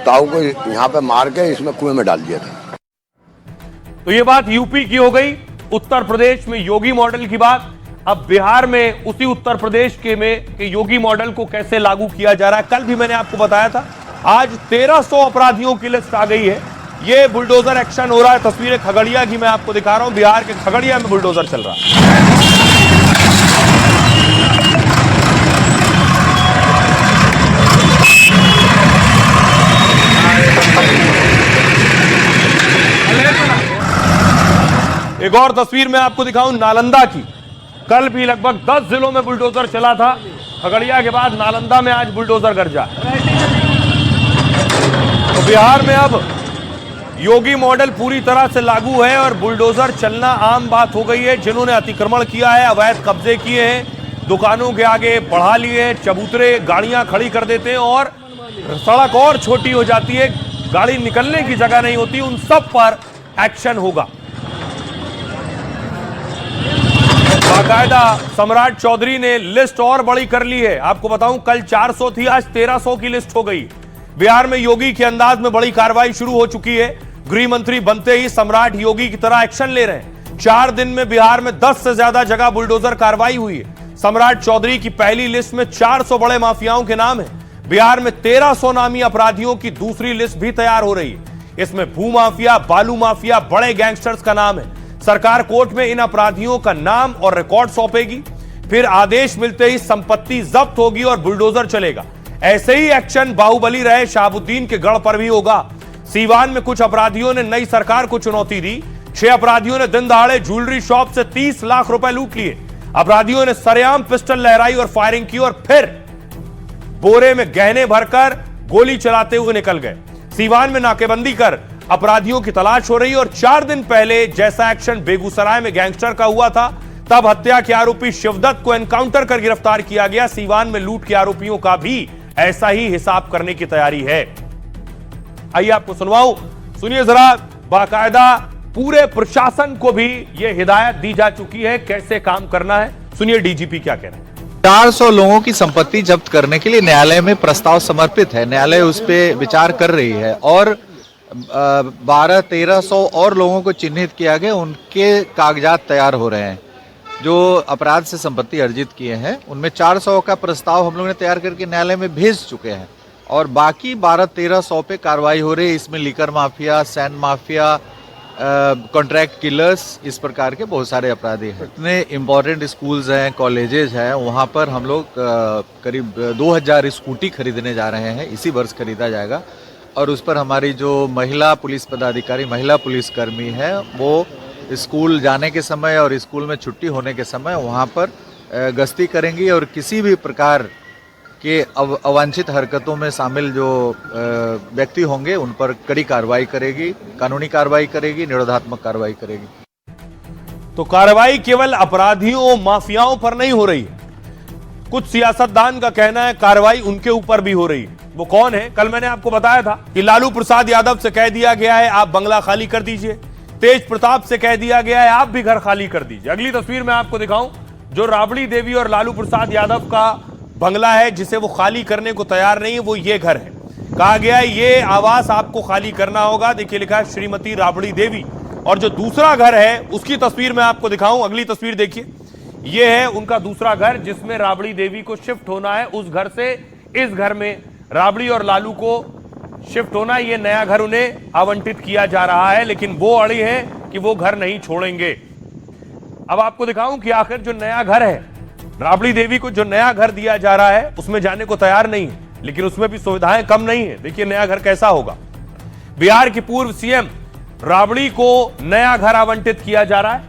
ताऊ को यहाँ पे मार के इसमें कुएं में डाल दिया था। तो ये बात यूपी की हो गई। उत्तर प्रदेश में योगी मॉडल की बात। अब बिहार में उसी उत्तर प्रदेश के योगी मॉडल को कैसे लागू किया जा रहा है। कल भी मैंने आपको बताया था, आज 1300 अपराधियों की लिस्ट आ गई है। ये बुलडोजर एक्शन हो रहा है। तस्वीरें खगड़िया की मैं आपको दिखा रहा हूं। बिहार के खगड़िया में बुलडोजर चल रहा है। एक और तस्वीर मैं आपको दिखाऊं नालंदा की। कल भी लगभग 10 जिलों में बुलडोजर चला था। खगड़िया के बाद नालंदा में आज बुलडोजर गरजा। तो बिहार में अब योगी मॉडल पूरी तरह से लागू है और बुलडोजर चलना आम बात हो गई है। जिन्होंने अतिक्रमण किया है, अवैध कब्जे किए हैं, दुकानों के आगे बढ़ा लिए हैं, चबूतरे गाड़ियां खड़ी कर देते हैं और सड़क और छोटी हो जाती है, गाड़ी निकलने की जगह नहीं होती, उन सब पर एक्शन होगा। बाकायदा सम्राट चौधरी ने लिस्ट और बड़ी कर ली है। आपको बताऊं, कल 400 थी, आज 1300 की लिस्ट हो गई। बिहार में योगी के अंदाज में बड़ी कार्रवाई शुरू हो चुकी है। गृह मंत्री बनते ही सम्राट योगी की तरह एक्शन ले रहे हैं। 4 दिन में बिहार में 10 से ज्यादा जगह बुलडोजर कार्रवाई हुई है। सम्राट चौधरी की पहली लिस्ट में 400 बड़े माफियाओं के नाम है। बिहार में 1300 नामी अपराधियों की दूसरी लिस्ट भी तैयार हो रही है। इसमें भूमाफिया, बालू माफिया, बड़े गैंगस्टर्स का नाम है। सरकार कोर्ट में इन अपराधियों का नाम और रिकॉर्ड सौंपेगी, फिर आदेश मिलते ही संपत्ति जब्त होगी और बुलडोजर चलेगा। ऐसे ही एक्शन बाहुबली रहे शहाबुद्दीन के गढ़ पर भी होगा। सीवान में कुछ अपराधियों ने नई सरकार को चुनौती दी। 6 अपराधियों ने दिन दहाड़े ज्वेलरी शॉप से 30 लाख रुपए लूट लिए। अपराधियों ने सरेआम पिस्टल लहराई और फायरिंग की और फिर बोरे में गहने भरकर गोली चलाते हुए निकल गए। सीवान में नाकेबंदी कर अपराधियों की तलाश हो रही है और 4 दिन पहले जैसा एक्शन बेगूसराय में गैंगस्टर का हुआ था, तब हत्या के आरोपी शिवदत्त को एनकाउंटर कर गिरफ्तार किया गया। सीवान में लूट के आरोपियों का भी ऐसा ही हिसाब करने की तैयारी है। आइए आपको सुनवाऊं, सुनिए जरा। बाकायदा पूरे प्रशासन को भी यह हिदायत दी जा चुकी है कैसे काम करना है। सुनिए डीजीपी क्या कह रहे हैं। 400 लोगों की संपत्ति जब्त करने के लिए न्यायालय में प्रस्ताव समर्पित है। न्यायालय उस पर विचार कर रही है और 1200-1300 और लोगों को चिन्हित किया गया, उनके कागजात तैयार हो रहे हैं। जो अपराध से संपत्ति अर्जित किए हैं, उनमें 400 का प्रस्ताव हम लोगों ने तैयार करके न्यायालय में भेज चुके हैं और बाकी 12-1300 पे कार्रवाई हो रही है। इसमें liquor mafia, sand mafia, contract killers, इस प्रकार के बहुत सारे अपराधी हैं। इतने इम्पोर्टेंट स्कूल्स हैं, कॉलेजेस हैं, वहाँ पर हम लोग करीब 2000 स्कूटी खरीदने जा रहे हैं, इसी वर्ष खरीदा जाएगा। और उस पर हमारी जो महिला पुलिस पदाधिकारी, महिला पुलिसकर्मी है, वो स्कूल जाने के समय और स्कूल में छुट्टी होने के समय वहाँ पर गश्ती करेंगी और किसी भी प्रकार के अवांछित हरकतों में शामिल जो व्यक्ति होंगे उन पर कड़ी कार्रवाई करेगी, कानूनी कार्रवाई करेगी, निरोधात्मक कार्रवाई करेगी। तो कार्रवाई केवल अपराधियों, माफियाओं पर नहीं हो रही है। कुछ सियासतदान का कहना है कार्रवाई उनके ऊपर भी हो रही है। वो कौन है? कल मैंने आपको बताया था कि लालू प्रसाद यादव से कह दिया गया है आप बंगला खाली कर दीजिए, तेज प्रताप से कह दिया गया है आप भी घर खाली कर दीजिए। अगली तस्वीर में आपको दिखाऊं जो राबड़ी देवी और लालू प्रसाद यादव का बंगला है जिसे वो खाली करने को तैयार नहीं है, वो ये घर है। कहा गया है ये आवास आपको खाली करना होगा। देखिए लिखा है श्रीमती राबड़ी देवी। और जो दूसरा घर है उसकी तस्वीर मैं आपको दिखाऊं, अगली तस्वीर देखिए। ये है उनका दूसरा घर जिसमें राबड़ी देवी को शिफ्ट होना है। उस घर से इस घर में राबड़ी और लालू को शिफ्ट होना, ये नया घर उन्हें आवंटित किया जा रहा है, लेकिन वो अड़ी है कि वो घर नहीं छोड़ेंगे। अब आपको दिखाऊं कि आखिर जो नया घर है, राबड़ी देवी को जो नया घर दिया जा रहा है उसमें जाने को तैयार नहीं है, लेकिन उसमें भी सुविधाएं कम नहीं है। देखिए नया घर कैसा होगा। बिहार की पूर्व सीएम राबड़ी को नया घर आवंटित किया जा रहा है।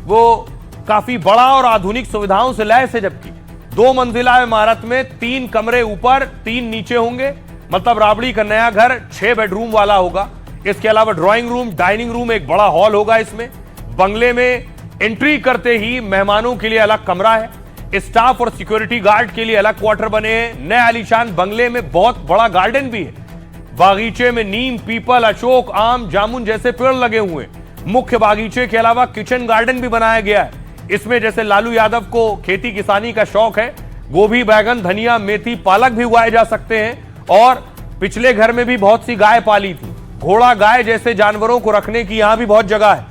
वो काफी बड़ा और आधुनिक सुविधाओं से लैस है, जबकि 2 मंजिला इमारत में 3 कमरे ऊपर 3 नीचे होंगे। मतलब राबड़ी का नया घर 6 बेडरूम वाला होगा। इसके अलावा ड्राइंग रूम, डाइनिंग रूम, एक बड़ा हॉल होगा। इसमें बंगले में एंट्री करते ही मेहमानों के लिए अलग कमरा है, स्टाफ और सिक्योरिटी गार्ड के लिए अलग क्वार्टर बने हैं। नए आलीशान बंगले में बहुत बड़ा गार्डन भी है। बागीचे में नीम, पीपल, अशोक, आम, जामुन जैसे पेड़ लगे हुए हैं। मुख्य बागीचे के अलावा किचन गार्डन भी बनाया गया है। इसमें जैसे लालू यादव को खेती किसानी का शौक है, गोभी, बैगन, धनिया, मेथी, पालक भी उगाए जा सकते हैं। और पिछले घर में भी बहुत सी गाय पाली थी, घोड़ा, गाय जैसे जानवरों को रखने की यहां भी बहुत जगह है।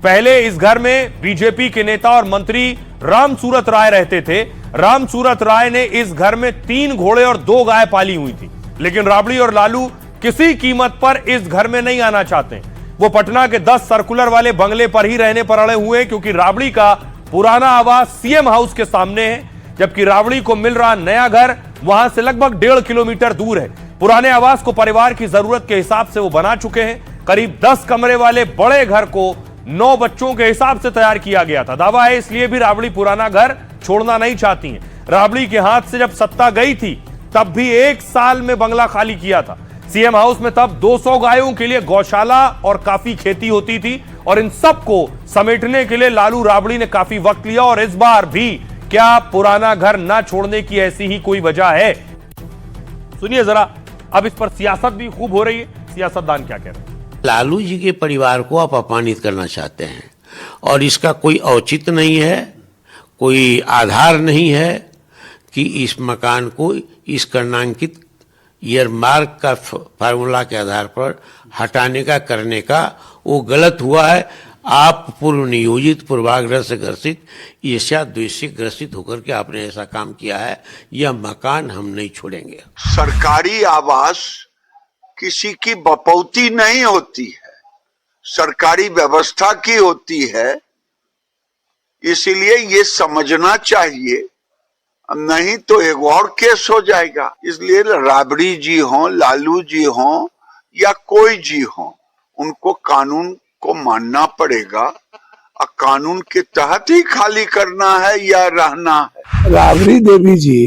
पहले इस घर में बीजेपी के नेता और मंत्री राम सूरत राय रहते थे। राम सूरत राय ने इस घर में 3 घोड़े और 2 गाय पाली हुई थी, लेकिन राबड़ी और लालू किसी कीमत पर इस घर में नहीं आना चाहते। वो पटना के 10 सर्कुलर वाले बंगले पर ही रहने पर अड़े हुए हैं, क्योंकि राबड़ी का पुराना आवास सीएम हाउस के सामने है, जबकि राबड़ी को मिल रहा नया घर वहां से लगभग 1.5 किलोमीटर दूर है। पुराने आवास को परिवार की जरूरत के हिसाब से वो बना चुके हैं। करीब 10 कमरे वाले बड़े घर को 9 बच्चों के हिसाब से तैयार किया गया था। दावा है इसलिए भी राबड़ी पुराना घर छोड़ना नहीं चाहती हैं। राबड़ी के हाथ से जब सत्ता गई थी तब भी 1 साल में बंगला खाली किया था। सीएम हाउस में तब 200 गायों के लिए गौशाला और काफी खेती होती थी, और इन सबको समेटने के लिए लालू राबड़ी ने काफी वक्त लिया। और इस बार भी क्या पुराना घर ना छोड़ने की ऐसी ही कोई वजह है? सुनिए जरा, अब इस पर सियासत भी खूब हो रही है। सियासतदान क्या कह रहे हैं? लालू जी के परिवार को आप अपमानित करना चाहते हैं और इसका कोई औचित्य नहीं है, कोई आधार नहीं है कि इस मकान को इस कर्णांकित ईयरमार्क का फार्मूला के आधार पर हटाने का, करने का, वो गलत हुआ है। आप पूर्व नियोजित, पूर्वाग्रह से ग्रसित, ईर्ष्या-द्वेष से ग्रसित होकर के आपने ऐसा काम किया है। यह मकान हम नहीं छोड़ेंगे। सरकारी आवास किसी की बपौती नहीं होती है, सरकारी व्यवस्था की होती है। इसलिए ये समझना चाहिए, नहीं तो एक और केस हो जाएगा। इसलिए राबड़ी जी हों, लालू जी हों या कोई जी हों, उनको कानून को मानना पड़ेगा और कानून के तहत ही खाली करना है या रहना है। राबड़ी देवी जी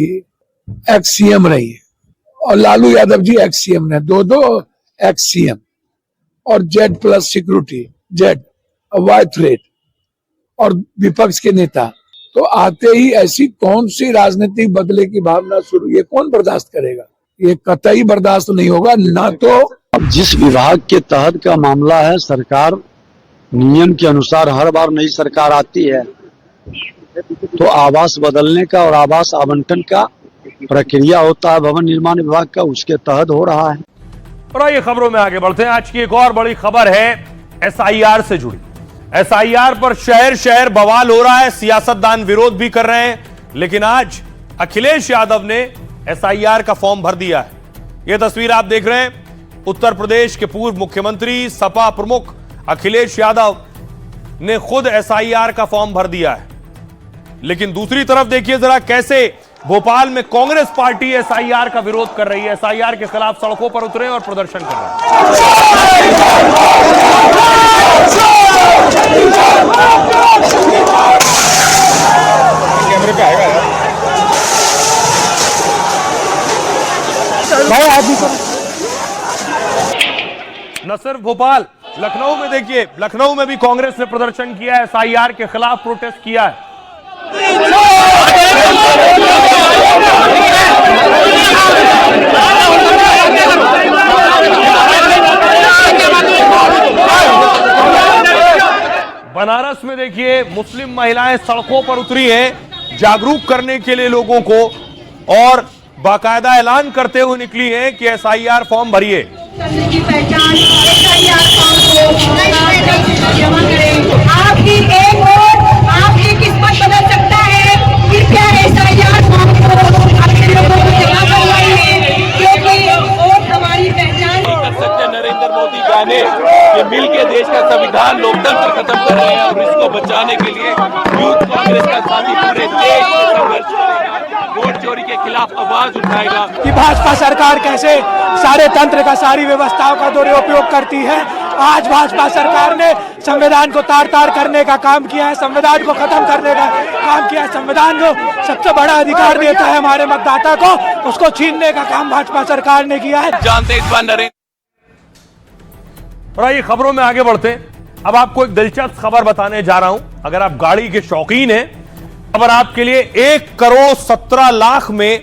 एक्स सीएम रही है और लालू यादव जी एक्स सीएम ने, दो एक्स सीएम, और Z plus security, Z Y threat और विपक्ष के नेता। तो आते ही ऐसी कौन सी राजनीतिक बदले की भावना शुरू, ये कौन बर्दाश्त करेगा? ये कतई बर्दाश्त नहीं होगा। ना तो अब जिस विभाग के तहत का मामला है, सरकार नियम के अनुसार हर बार नई सरकार आती है तो आवास बदलने का और आवास आवंटन का प्रक्रिया होता है भवन निर्माण विभाग का, उसके तहत हो रहा है। और आइए खबरों में आगे बढ़ते हैं। आज की एक और बड़ी खबर है एसआईआर से जुड़ी। एसआईआर पर शहर शहर बवाल हो रहा है, सियासतदान विरोध भी कर रहे हैं, लेकिन आज अखिलेश यादव ने एसआईआर का फॉर्म भर दिया है। यह तस्वीर आप देख रहे हैं, उत्तर प्रदेश के पूर्व मुख्यमंत्री सपा प्रमुख अखिलेश यादव ने खुद एसआईआर का फॉर्म भर दिया है। लेकिन दूसरी तरफ देखिए जरा कैसे भोपाल में कांग्रेस पार्टी एसआईआर का विरोध कर रही है, एसआईआर के खिलाफ सड़कों पर उतरे और प्रदर्शन कर रहे हैं। न सिर्फ भोपाल, लखनऊ में देखिए, लखनऊ में भी कांग्रेस ने प्रदर्शन किया है, एसआईआर के खिलाफ प्रोटेस्ट किया है। बनारस में देखिए मुस्लिम महिलाएं सड़कों पर उतरी हैं जागरूक करने के लिए लोगों को, और बाकायदा ऐलान करते हुए निकली हैं कि एसआईआर फॉर्म भरिए। की पहचान एसआईआर फॉर्म को जमा करें। आपकी एक वोट आपकी किस्मत बदल सकता है। कृपया एसआईआर फॉर्म को अपने लोगों को जमा करवाइए, क्योंकि वोट हमारी पहचान कर सकते हैं। नरेंद्र मोदी गाने कि मिल के देश का संविधान लोकतंत्र खत्म कर रहे हैं और इसको बचाने के लिए यूथ कांग्रेस का साथी पूरे देश में संघर्ष करेगा, वोट चोरी के खिलाफ आवाज उठाएगा। कि भाजपा सरकार कैसे सारे तंत्र का, सारी व्यवस्थाओं का दुरुपयोग करती है। आज भाजपा सरकार ने संविधान को तार तार करने का काम किया है, संविधान को खत्म करने का काम किया है। संविधान जो सबसे बड़ा अधिकार देता है हमारे मतदाता को, उसको छीनने का काम भाजपा सरकार ने किया है। जानते इस बार नरेंद्र। और आइए खबरों में आगे बढ़ते हैं। अब आपको एक दिलचस्प खबर बताने जा रहा हूं। अगर आप गाड़ी के शौकीन हैं, खबर आपके लिए 1,17,00,000 में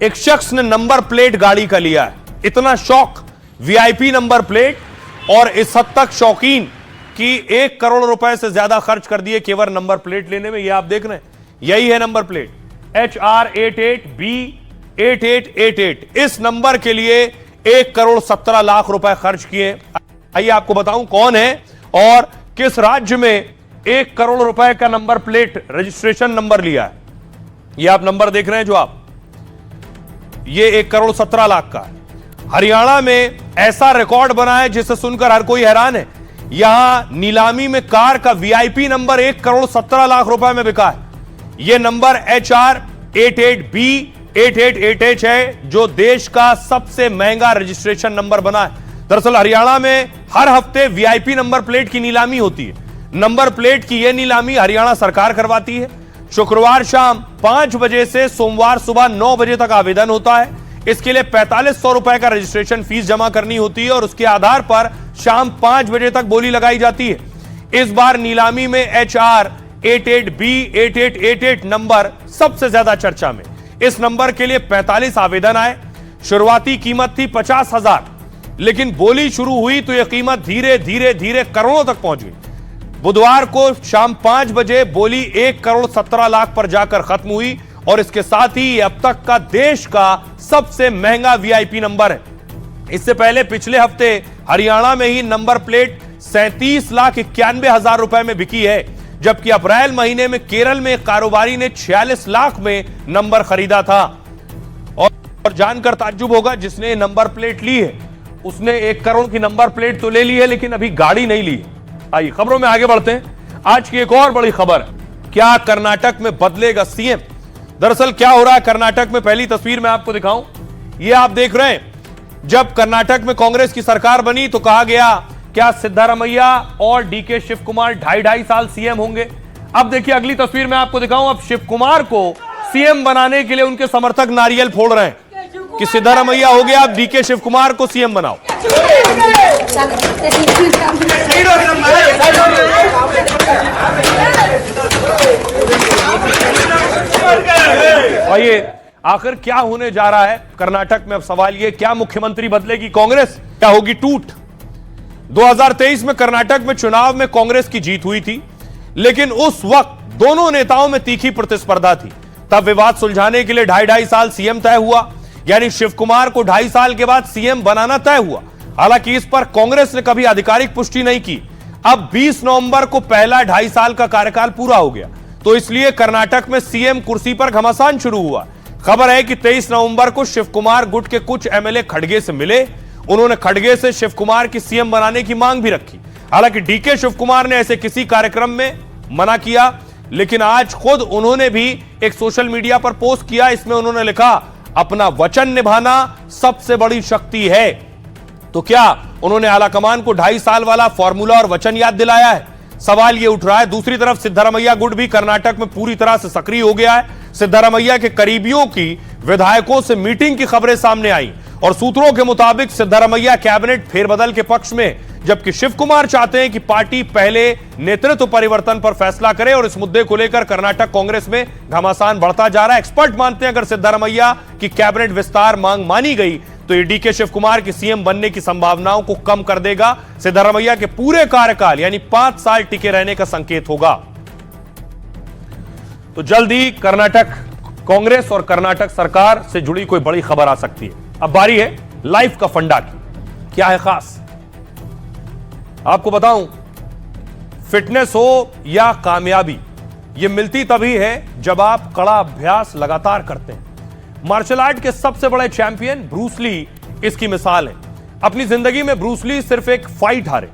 एक शख्स ने नंबर प्लेट गाड़ी का लिया है। इतना शौक, वीआईपी नंबर प्लेट, और इस हद तक शौकीन कि 1 करोड़ रुपए से ज्यादा खर्च कर दिए केवल नंबर प्लेट लेने में। यह आप देख रहे हैं, यही है नंबर प्लेट HR88B8888। इस नंबर के लिए 1,17,00,000 रुपए खर्च किए। आइए आपको बताऊं कौन है और किस राज्य में 1 करोड़ रुपए का नंबर प्लेट रजिस्ट्रेशन नंबर लिया है। यह आप नंबर देख रहे हैं जो आप, ये 1,17,00,000 का है। हरियाणा में ऐसा रिकॉर्ड बना है जिसे सुनकर हर कोई हैरान है। यहां नीलामी में कार का वीआईपी नंबर 1,17,00,000 रुपए में बिका है। यह नंबर HR88B8888 है, जो देश का सबसे महंगा रजिस्ट्रेशन नंबर बना है। दरअसल हरियाणा में हर हफ्ते वीआईपी नंबर प्लेट की नीलामी होती है। नंबर प्लेट की यह नीलामी हरियाणा सरकार करवाती है। शुक्रवार शाम 5 बजे से सोमवार सुबह 9 बजे तक आवेदन होता है। इसके लिए 4500 रुपए का रजिस्ट्रेशन फीस जमा करनी होती है और उसके आधार पर शाम 5 बजे तक बोली लगाई जाती है। इस बार नीलामी में HR88B8888 नंबर सबसे ज्यादा चर्चा में। इस नंबर के लिए 45 आवेदन आए। शुरुआती कीमत थी 50,000, लेकिन बोली शुरू हुई तो यह कीमत धीरे धीरे धीरे करोड़ों तक पहुंच गई। बुधवार को शाम 5 बजे बोली 1,17,00,000 पर जाकर खत्म हुई और इसके साथ ही यह अब तक का देश का सबसे महंगा वीआईपी नंबर है। इससे पहले पिछले हफ्ते हरियाणा में ही नंबर प्लेट 37,91,000 रुपए में बिकी है, जबकि अप्रैल महीने में केरल में कारोबारी ने 46 लाख में नंबर खरीदा था। और जानकर ताज्जुब होगा, जिसने नंबर प्लेट ली है उसने 1 करोड़ की नंबर प्लेट तो ले ली है, लेकिन अभी गाड़ी नहीं ली है। आइए खबरों में आगे बढ़ते हैं। आज की एक और बड़ी खबर, क्या कर्नाटक में बदलेगा सीएम। दरअसल क्या हो रहा है कर्नाटक में, पहली तस्वीर मैं आपको दिखाऊं। ये आप देख रहे हैं, जब कर्नाटक में कांग्रेस की सरकार बनी तो कहा गया क्या सिद्धारमैया और डीके शिव कुमार 2.5 साल सीएम होंगे। अब देखिए अगली तस्वीर मैं आपको दिखाऊं, अब शिव कुमार को सीएम बनाने के लिए उनके समर्थक नारियल फोड़ रहे हैं कि सिद्धारमैया हो गया, अब डीके शिव कुमार को सीएम बनाओ। आइए आखिर क्या होने जा रहा है कर्नाटक में। अब सवाल ये, क्या मुख्यमंत्री बदलेगी कांग्रेस, क्या होगी टूट। 2023 में कर्नाटक में चुनाव में कांग्रेस की जीत हुई थी, लेकिन उस वक्त दोनों नेताओं में तीखी प्रतिस्पर्धा थी। तब विवाद सुलझाने के लिए 2.5 साल सीएम तय हुआ, यानी शिव कुमार को 2.5 साल के बाद सीएम बनाना तय हुआ। हालांकि इस पर कांग्रेस ने कभी आधिकारिक पुष्टि नहीं की। अब 20 नवंबर को पहला 2.5 साल का कार्यकाल पूरा हो गया, तो इसलिए कर्नाटक में सीएम कुर्सी पर घमासान शुरू हुआ। खबर है कि 23 नवंबर को शिव कुमार गुट के कुछ एमएलए खड़गे से मिले। उन्होंने खड़गे से शिव कुमार की सीएम बनाने की मांग भी रखी। हालांकि डीके शिव कुमार ने ऐसे किसी कार्यक्रम में मना किया, लेकिन आज खुद उन्होंने भी एक सोशल मीडिया पर पोस्ट किया। इसमें उन्होंने लिखा, अपना वचन निभाना सबसे बड़ी शक्ति है। तो क्या उन्होंने आलाकमान को 2.5 साल वाला फॉर्मूला और वचन याद दिलाया है? सवाल यह उठ रहा है। दूसरी तरफ सिद्धारमैया गुट भी कर्नाटक में पूरी तरह से सक्रिय हो गया है। सिद्धारमैया के करीबियों की विधायकों से मीटिंग की खबरें सामने आई और सूत्रों के मुताबिक सिद्धारमैया कैबिनेट फेरबदल के पक्ष में, जबकि शिव कुमार चाहते हैं कि पार्टी पहले नेतृत्व परिवर्तन पर फैसला करे। और इस मुद्दे को लेकर कर्नाटक कांग्रेस में घमासान बढ़ता जा रहा है। एक्सपर्ट मानते हैं अगर सिद्धारमैया की कैबिनेट विस्तार मांग मानी गई तो ये डीके शिव कुमार की सीएम बनने की संभावनाओं को कम कर देगा। सिद्धारमैया के पूरे कार्यकाल यानी 5 साल टिके रहने का संकेत होगा। तो जल्दी कर्नाटक कांग्रेस और कर्नाटक सरकार से जुड़ी कोई बड़ी खबर आ सकती है। अब बारी है लाइफ का फंडा की। क्या है खास, आपको बताऊं, फिटनेस हो या कामयाबी, यह मिलती तभी है जब आप कड़ा अभ्यास लगातार करते हैं। मार्शल आर्ट के सबसे बड़े चैंपियन ब्रूस ली इसकी मिसाल है। अपनी जिंदगी में ब्रूस ली सिर्फ एक फाइट हारे।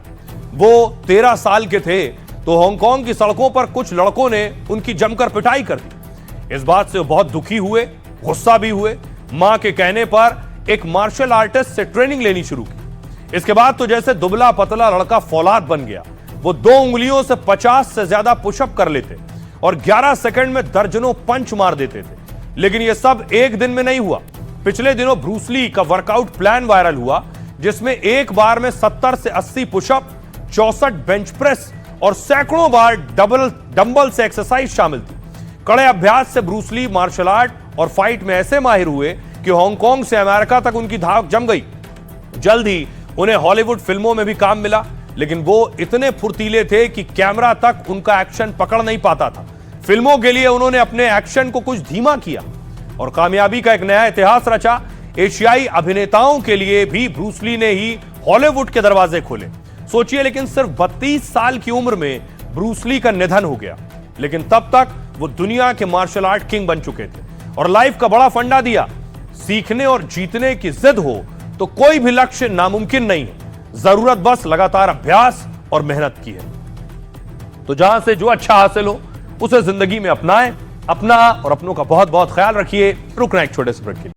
वो 13 साल के थे तो हांगकांग की सड़कों पर कुछ लड़कों ने उनकी जमकर पिटाई कर दी। इस बात से वो बहुत दुखी हुए, गुस्सा भी हुए। मां के कहने पर एक मार्शल आर्टिस्ट से ट्रेनिंग लेनी शुरू की। इसके बाद तो जैसे दुबला पतला लड़का फौलाद बन गया। वो 2 उंगलियों से 50 से ज्यादा पुशअप कर लेते और 11 सेकंड में दर्जनों पंच मार देते थे। लेकिन यह सब एक दिन में नहीं हुआ। पिछले दिनों ब्रूस ली का वर्कआउट प्लान वायरल हुआ, जिसमें एक बार में 70 से 80 पुशअप, 64 बेंच प्रेस और सैकड़ों बार डंबल से एक्सरसाइज शामिल थी। कड़े अभ्यास से ब्रूस ली मार्शल आर्ट और फाइट में ऐसे माहिर हुए कि हांगकांग से अमेरिका तक उनकी धाक जम गई। जल्द ही उन्हें हॉलीवुड फिल्मों में भी काम मिला, लेकिन वो इतने फुर्तीले थे कि कैमरा तक उनका एक्शन पकड़ नहीं पाता था। फिल्मों के लिए उन्होंने अपने एक्शन को कुछ धीमा किया और कामयाबी का एक नया इतिहास रचा। एशियाई अभिनेताओं के लिए भी ब्रूस ली ने ही हॉलीवुड के दरवाजे खोले। सोचिए, लेकिन सिर्फ 32 साल की उम्र में ब्रूस ली का निधन हो गया, लेकिन तब तक वो दुनिया के मार्शल आर्ट किंग बन चुके थे और लाइफ का बड़ा फंडा दिया। सीखने और जीतने की जिद हो तो कोई भी लक्ष्य नामुमकिन नहीं है। जरूरत बस लगातार अभ्यास और मेहनत की है। तो जहां से जो अच्छा हासिल हो उसे जिंदगी में अपनाएं। अपना और अपनों का बहुत बहुत ख्याल रखिए। रुकना एक छोटे से ब्रेक के लिए।